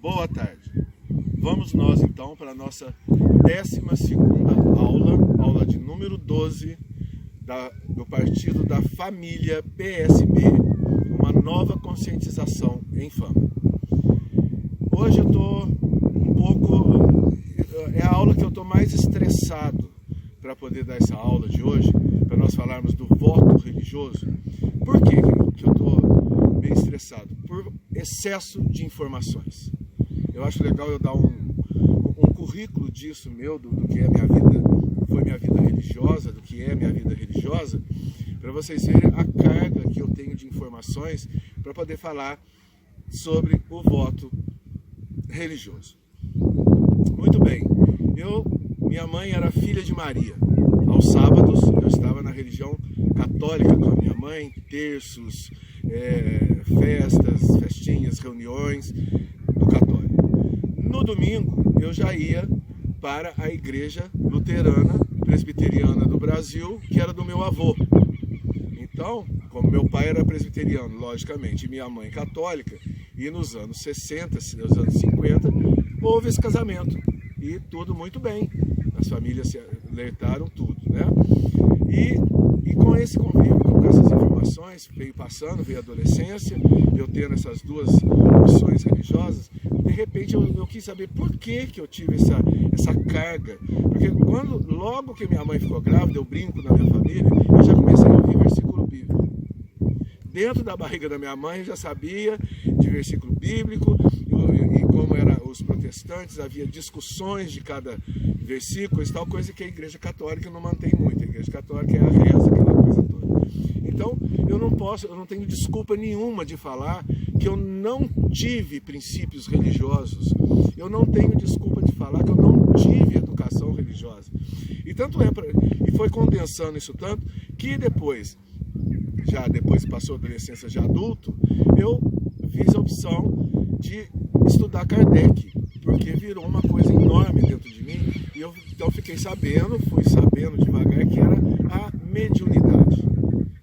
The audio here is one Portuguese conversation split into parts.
Boa tarde. Vamos nós então para a nossa 12ª aula de número 12 do Partido da Família PSB, uma nova conscientização em Fama. Hoje eu estou um pouco, é a aula que eu estou mais estressado para poder dar essa aula de hoje, para nós falarmos do voto religioso. Por que eu estou meio estressado? Por excesso de informações. Eu acho legal eu dar um currículo disso meu, do que é minha vida, foi minha vida religiosa, do que é minha vida religiosa, para vocês verem a carga que eu tenho de informações para poder falar sobre o voto religioso. Muito bem, minha mãe era filha de Maria. Aos sábados eu estava na religião católica com a minha mãe, terços, festas, festinhas, reuniões do católico. No domingo eu já ia para a igreja luterana presbiteriana do Brasil, que era do meu avô. Então, como meu pai era presbiteriano, logicamente, e minha mãe católica, e nos anos 60, nos anos 50, houve esse casamento. E tudo muito bem. As famílias se alertaram, tudo, né? E com esse convívio, com essas informações, veio a adolescência, eu tendo essas duas opções religiosas, de repente eu quis saber por que eu tive essa carga. Porque logo que minha mãe ficou grávida, eu brinco na minha família, eu já comecei a ouvir versículo bíblico. Dentro da barriga da minha mãe eu já sabia de versículo bíblico, e como eram os protestantes, havia discussões de cada versículo, tal coisa que a Igreja Católica não mantém muito. A Igreja Católica é a reza, aquela coisa toda. Então, eu não tenho desculpa nenhuma de falar que eu não tive princípios religiosos. Eu não tenho desculpa de falar que eu não tive educação religiosa. E foi condensando isso tanto que depois passou a adolescência de adulto, eu fiz a opção de estudar Kardec, porque virou uma coisa enorme dentro de mim, e eu então fui sabendo devagar que era a mediunidade.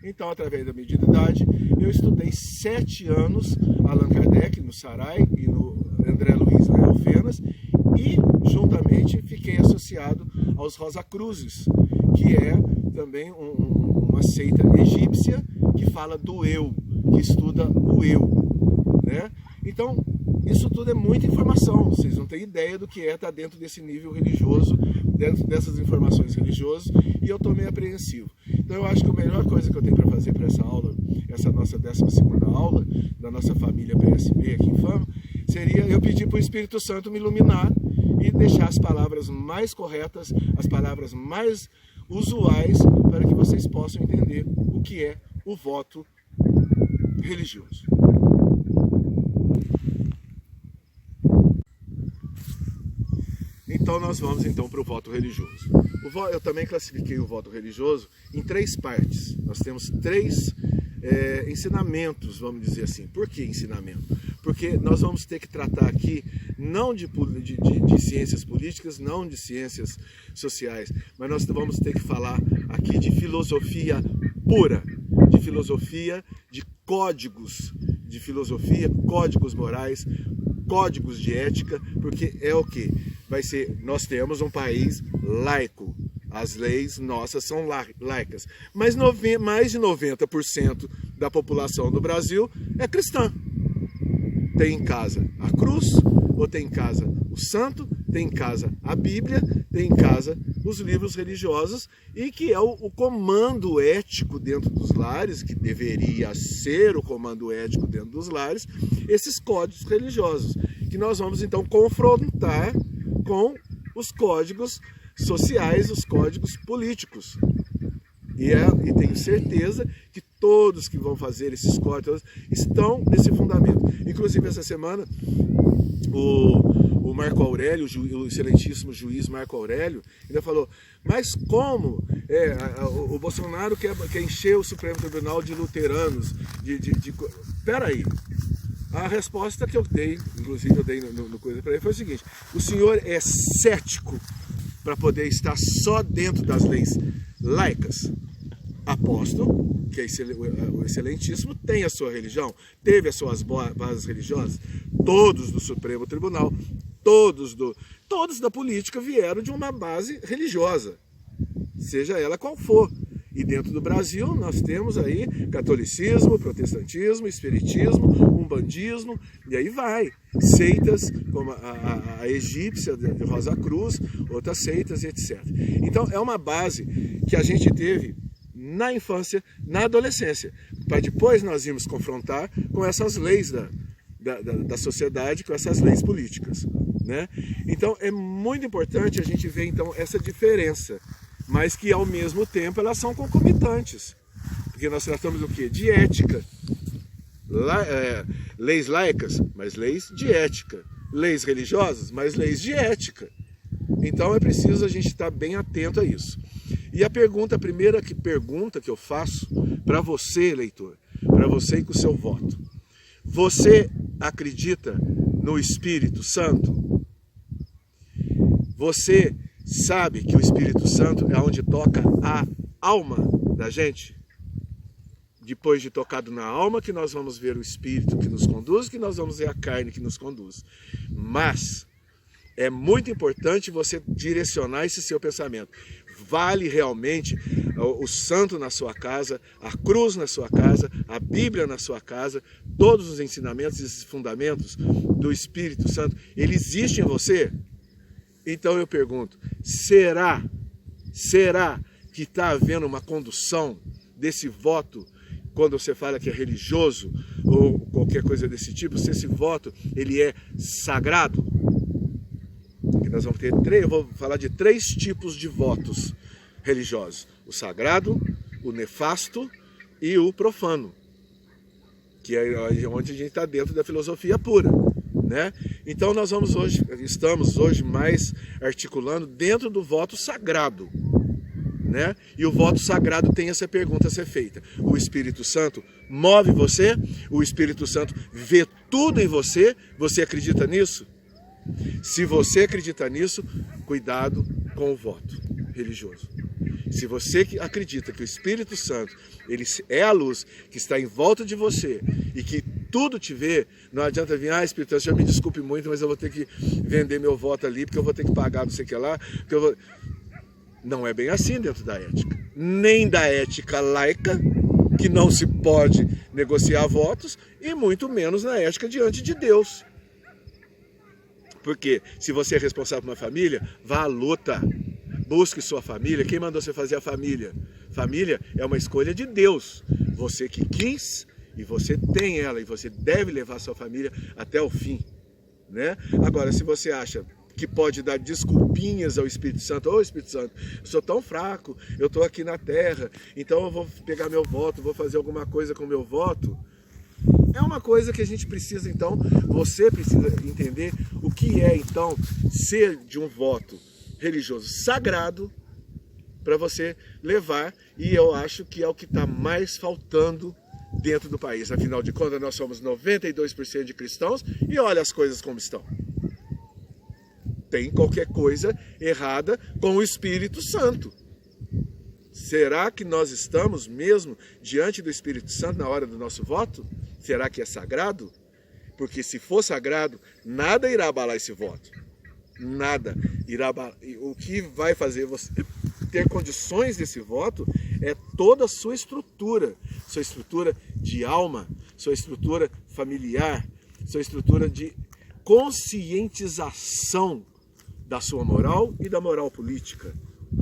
Então, através da mediunidade, eu estudei 7 anos Allan Kardec no Sarai e no André Luiz na Alfenas, e juntamente fiquei associado aos Rosacruzes, que é também uma seita egípcia que fala do eu, que estuda o eu, né? Então, isso tudo é muita informação, vocês não têm ideia do que é estar dentro desse nível religioso, dentro dessas informações religiosas, e eu estou meio apreensivo. Então eu acho que a melhor coisa que eu tenho para fazer para essa aula, essa nossa 12ª aula, da nossa família PSB aqui em Fama, seria eu pedir para o Espírito Santo me iluminar e deixar as palavras mais corretas, as palavras mais usuais, para que vocês possam entender o que é o voto religioso. Então nós vamos para o voto religioso. Eu também classifiquei o voto religioso em 3 partes. Nós temos 3 ensinamentos, vamos dizer assim. Por que ensinamento? Porque nós vamos ter que tratar aqui não de ciências políticas, não de ciências sociais, mas nós vamos ter que falar aqui de filosofia pura, de filosofia, de códigos de filosofia, códigos morais, códigos de ética, porque é o que? Nós temos um país laico, as leis nossas são laicas, mas mais de 90% da população do Brasil é cristã. Tem em casa a cruz, ou tem em casa o santo, tem em casa a Bíblia, tem em casa os livros religiosos, e que é o comando ético dentro dos lares, que deveria ser o comando ético dentro dos lares, esses códigos religiosos, que nós vamos então confrontar com os códigos sociais, os códigos políticos. E tenho certeza que todos que vão fazer esses códigos estão nesse fundamento. Inclusive, essa semana, o Marco Aurélio, o excelentíssimo juiz Marco Aurélio, ainda falou: mas como o Bolsonaro quer encher o Supremo Tribunal de luteranos? Peraí. A resposta que eu dei, inclusive eu dei no coisa para ele, foi o seguinte: o senhor é cético para poder estar só dentro das leis laicas? apóstolo, que é o excelentíssimo, tem a sua religião, teve as suas bases religiosas. Todos do Supremo Tribunal, todos da política vieram de uma base religiosa, seja ela qual for. E dentro do Brasil nós temos aí catolicismo, protestantismo, espiritismo, umbandismo, e aí vai. Seitas como a egípcia de Rosa Cruz, outras seitas, etc. Então é uma base que a gente teve na infância, na adolescência, para depois nós irmos confrontar com essas leis da sociedade, com essas leis políticas, né? Então é muito importante a gente ver então essa diferença, mas que ao mesmo tempo elas são concomitantes, porque nós tratamos do quê? De ética, leis laicas, mas leis de ética, leis religiosas, mas leis de ética. Então é preciso a gente estar bem atento a isso. E a primeira pergunta que eu faço para você, eleitor, para você e com o seu voto: você acredita no Espírito Santo? Você sabe que o Espírito Santo é onde toca a alma da gente? Depois de tocado na alma, que nós vamos ver o Espírito que nos conduz, que nós vamos ver a carne que nos conduz. Mas é muito importante você direcionar esse seu pensamento. Vale realmente o santo na sua casa, a cruz na sua casa, a Bíblia na sua casa, todos os ensinamentos e esses fundamentos do Espírito Santo, ele existe em você? Então eu pergunto, será que está havendo uma condução desse voto, quando você fala que é religioso ou qualquer coisa desse tipo, se esse voto ele é sagrado? Que nós vamos ter eu vou falar de 3 tipos de votos religiosos: o sagrado, o nefasto e o profano, que é onde a gente está dentro da filosofia pura, né? Então nós estamos hoje mais articulando dentro do voto sagrado, né? E o voto sagrado tem essa pergunta a ser feita: o Espírito Santo move você? O Espírito Santo vê tudo em você? Você acredita nisso? Se você acredita nisso, cuidado com o voto religioso. Se você acredita que o Espírito Santo ele é a luz que está em volta de você e que tudo te vê, não adianta vir: Espírito Santo, já me desculpe muito, mas eu vou ter que vender meu voto ali, porque eu vou ter que pagar não sei o que lá, porque eu vou... Não é bem assim dentro da ética. Nem da ética laica, que não se pode negociar votos, e muito menos na ética diante de Deus. Porque se você é responsável por uma família, vá à luta. Busque sua família. Quem mandou você fazer a família? Família é uma escolha de Deus. Você que quis e você tem ela, e você deve levar sua família até o fim, né? Agora, se você acha que pode dar desculpinhas ao Espírito Santo: ô Espírito Santo, eu sou tão fraco, eu estou aqui na terra, então eu vou pegar meu voto, vou fazer alguma coisa com o meu voto. É uma coisa que a gente precisa, então, você precisa entender o que é, então, ser de um voto religioso sagrado para você levar, e eu acho que é o que está mais faltando dentro do país. Afinal de contas, nós somos 92% de cristãos e olha as coisas como estão. Tem qualquer coisa errada com o Espírito Santo. Será que nós estamos mesmo diante do Espírito Santo na hora do nosso voto? Será que é sagrado? Porque se for sagrado, nada irá abalar esse voto. Nada irá abalar. O que vai fazer você ter condições desse voto é toda a sua estrutura de alma, sua estrutura familiar, sua estrutura de conscientização da sua moral e da moral política.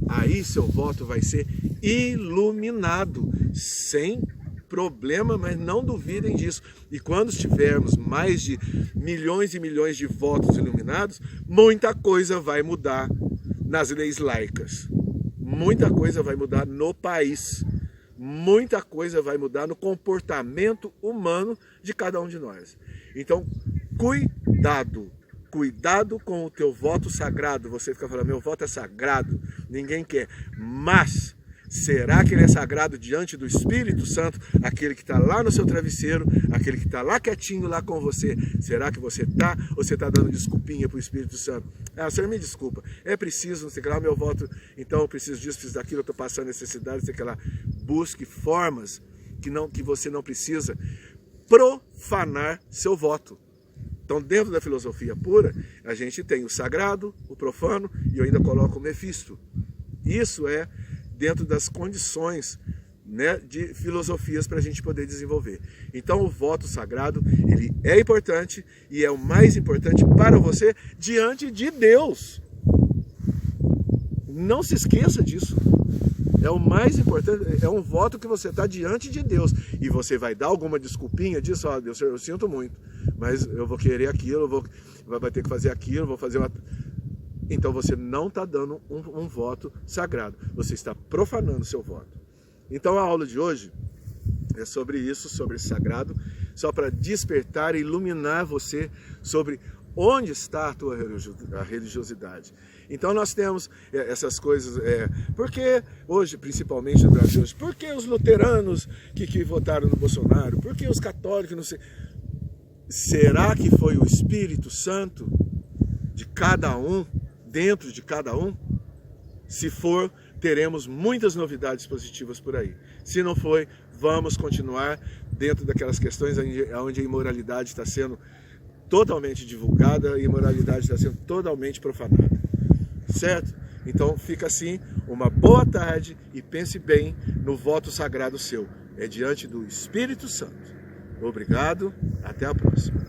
Aí seu voto vai ser iluminado, sem problema, mas não duvidem disso. E quando tivermos mais de milhões e milhões de votos iluminados, muita coisa vai mudar nas leis laicas. Muita coisa vai mudar no país. Muita coisa vai mudar no comportamento humano de cada um de nós. Então, cuidado com o teu voto sagrado. Você fica falando: meu voto é sagrado, ninguém quer. Mas será que ele é sagrado diante do Espírito Santo, aquele que está lá no seu travesseiro, aquele que está lá quietinho lá com você? Será que você está, ou você está dando desculpinha para o Espírito Santo? Senhor, me desculpa, é preciso, não sei o que lá, meu voto, então eu preciso disso, preciso daquilo, eu estou passando necessidade, não sei o que lá. busque formas que você não precisa profanar seu voto. Então, dentro da filosofia pura, a gente tem o sagrado, o profano e eu ainda coloco o Mefisto. Isso é dentro das condições, né, de filosofias para a gente poder desenvolver. Então, o voto sagrado, ele é importante e é o mais importante para você diante de Deus. Não se esqueça disso. É o mais importante, é um voto que você está diante de Deus. E você vai dar alguma desculpinha disso, ó, Deus, eu sinto muito, mas eu vou querer aquilo, vai ter que fazer aquilo, vou fazer uma... Então você não está dando um voto sagrado, você está profanando seu voto. Então a aula de hoje é sobre isso, sobre esse sagrado, só para despertar e iluminar você sobre onde está a tua religiosidade. Então nós temos essas coisas, porque hoje, principalmente no Brasil, por que os luteranos que votaram no Bolsonaro? Por que os católicos, não sei... Será que foi o Espírito Santo de cada um, dentro de cada um? Se for, teremos muitas novidades positivas por aí. Se não foi, vamos continuar dentro daquelas questões onde a imoralidade está sendo totalmente divulgada e a imoralidade está sendo totalmente profanada. Certo? Então fica assim, uma boa tarde e pense bem no voto sagrado seu. É diante do Espírito Santo. Obrigado, até a próxima.